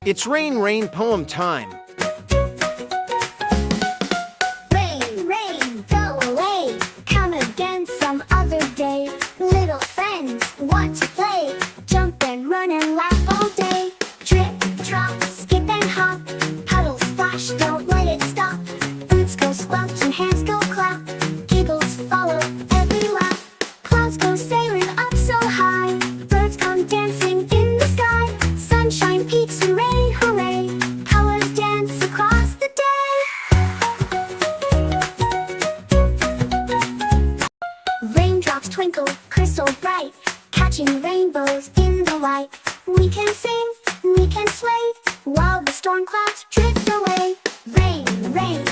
It's Rain Rain poem time. Rain, rain, go away. Come again some other day. Little friends want to play. Jump and run and laugh all day. Drip, drop, skip and hop. Puddle splash, don't let it stop. Boots go squelch and hands go clap. Giggles follow every lap. Clouds go sailing up so high. Birds come dancing in the sky. Sunshine peaks, hooray, hooray. Colors dance across the day. Raindrops twinkle, crystal bright, catching rainbows in the light. We can sing, we can sway, while the storm clouds drift away. Rain, rain,